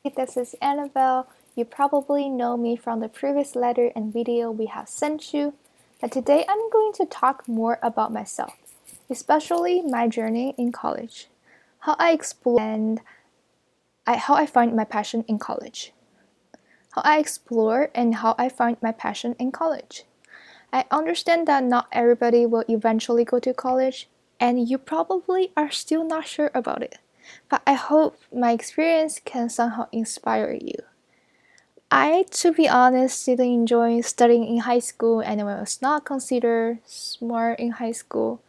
This is Annabelle. You probably know me from the previous letter and video we have sent you, but today I'm going to talk more about myself, especially my journey in college, how I explore and how I find my passion in college. How I explore and how I find my passion in college. I understand that not everybody will eventually go to college, and you probably are still not sure about it. But I hope my experience can somehow inspire you. To be honest, didn't enjoy studying in high school and I was not considered smart in high school.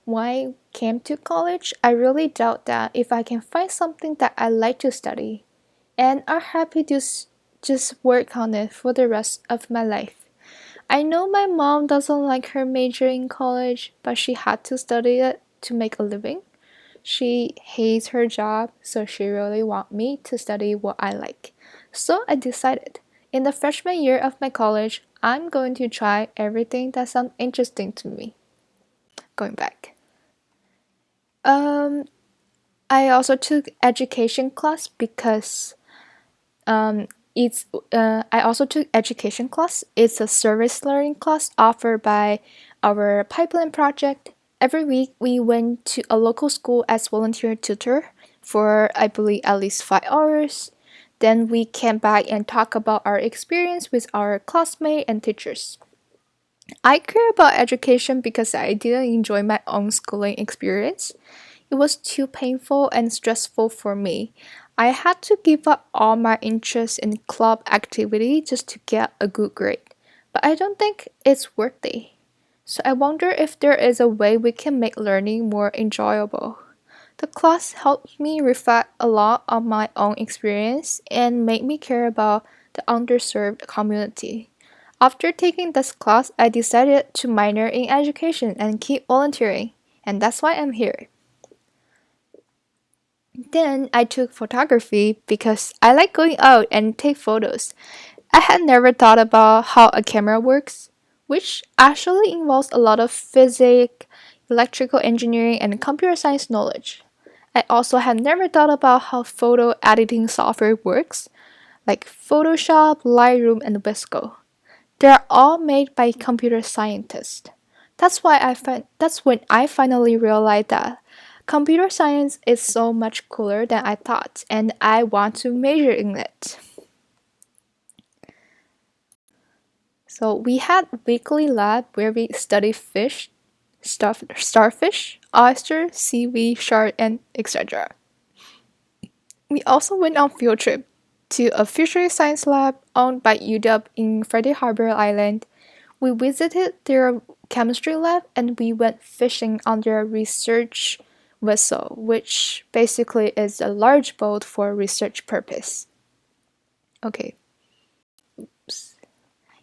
When I came to college, I really doubt that if I can find something that I like to study and are happy to just work on it for the rest of my life. I know my mom doesn't like her major in college, but she had to study it to make a living. She hates her job, so she really wants me to study what I like. So I decided, in the freshman year of my college, I'm going to try everything that sounds interesting to me. Going back. Um, I also took education class because um, it's I also took education class. It's a service learning class offered by our pipeline project. Every week we went to a local school as volunteer tutor for I believe at least 5 hours. Then we came back and talk about our experience with our classmates and teachers. I care about education because I didn't enjoy my own schooling experience. It was too painful and stressful for me. I had to give up all my interest in club activity just to get a good grade. But I don't think it's worth it. So I wonder if there is a way we can make learning more enjoyable. The class helped me reflect a lot on my own experience and made me care about the underserved community. After taking this class, I decided to minor in education and keep volunteering, and that's why I'm here. Then I took photography because I like going out and take photos. I had never thought about how a camera works, which actually involves a lot of physics, electrical engineering, and computer science knowledge. I also had never thought about how photo editing software works, like Photoshop, Lightroom, and Visco. They are all made by computer scientists. That's when I finally realized that computer science is so much cooler than I thought, and I want to major in it. So we had weekly lab where we study fish, starfish, oyster, seaweed, shark, and etc. We also went on field trip to a fishery science lab owned by UW in Friday Harbor Island. We visited their chemistry lab and we went fishing on their research vessel, which basically is a large boat for research purpose. Okay.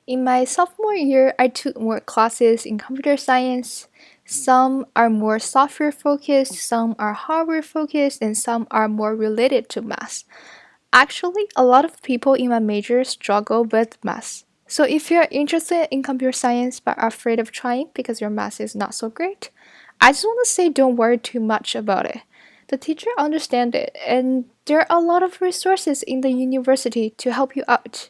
In my sophomore year, I took more classes in computer science. Some are more software focused, some are hardware focused, and some are more related to math. Actually, a lot of people in my major struggle with math. So if you're interested in computer science but are afraid of trying because your math is not so great, I just want to say don't worry too much about it. The teacher understands it, and there are a lot of resources in the university to help you out.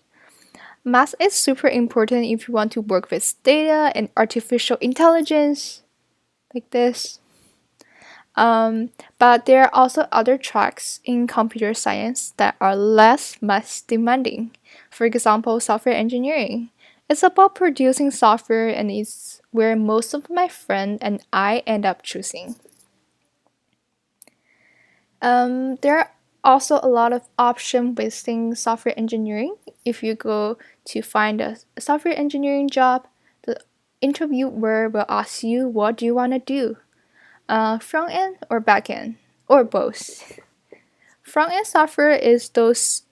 Math is super important if you want to work with data and artificial intelligence, like this. But there are also other tracks in computer science that are less math demanding. For example, software engineering. It's about producing software and is where most of my friends and I end up choosing. There are also a lot of options within software engineering. If you go to find a software engineering job, the interviewer will ask you what do you want to do, front end or back end, or both. Front end software is those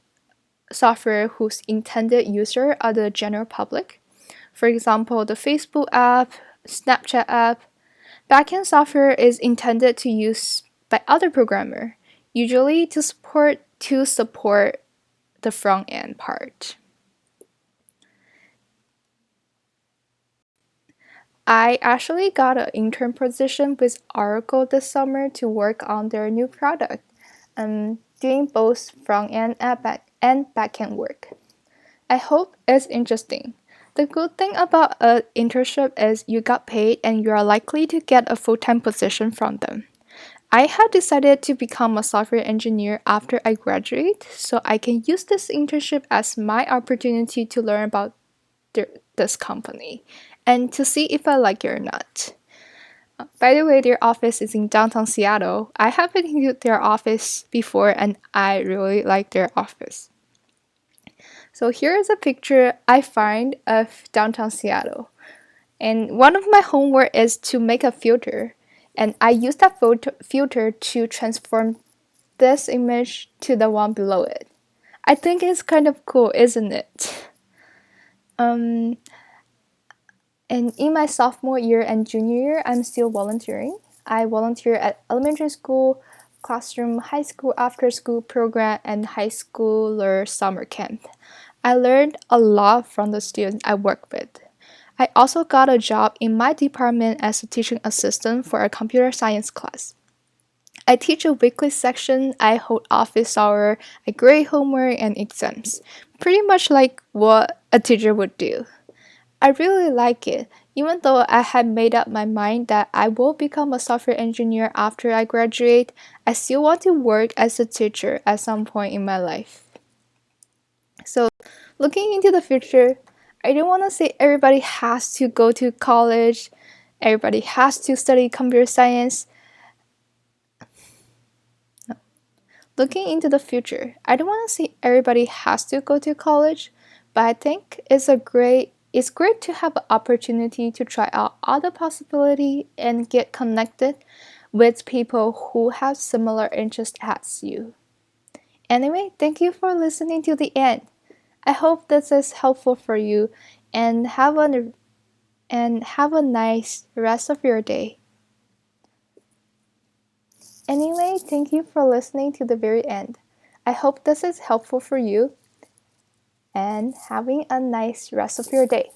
software whose intended user are the general public. For example, the Facebook app, Snapchat app. Backend software is intended to use by other programmer, usually to support the front end part. I actually got an intern position with Oracle this summer to work on their new product. Doing both front end and and backend work. I hope it's interesting. The good thing about an internship is you got paid and you are likely to get a full-time position from them. I have decided to become a software engineer after I graduate, so I can use this internship as my opportunity to learn about this company and to see if I like it or not. By the way, their office is in downtown Seattle. I have been to their office before and I really like their office. So here is a picture I find of downtown Seattle. And one of my homework is to make a filter. And I use that filter to transform this image to the one below it. I think it's kind of cool, isn't it? And in my sophomore year and junior year, I'm still volunteering. I volunteer at elementary school, classroom, high school after school program, and high schooler summer camp. I learned a lot from the students I work with. I also got a job in my department as a teaching assistant for a computer science class. I teach a weekly section, I hold office hour, I grade homework and exams. Pretty much like what a teacher would do. I really like it, even though I had made up my mind that I will become a software engineer after I graduate. I still want to work as a teacher at some point in my life. So, looking into the future, I don't want to say everybody has to go to college, everybody has to study computer science. No. Looking into the future, I don't want to say everybody has to go to college, but I think it's great to have an opportunity to try out other possibilities and get connected with people who have similar interests as you. Anyway, thank you for listening to the end. I hope this is helpful for you and have a nice rest of your day. Anyway, thank you for listening to the very end. I hope this is helpful for you and having a nice rest of your day.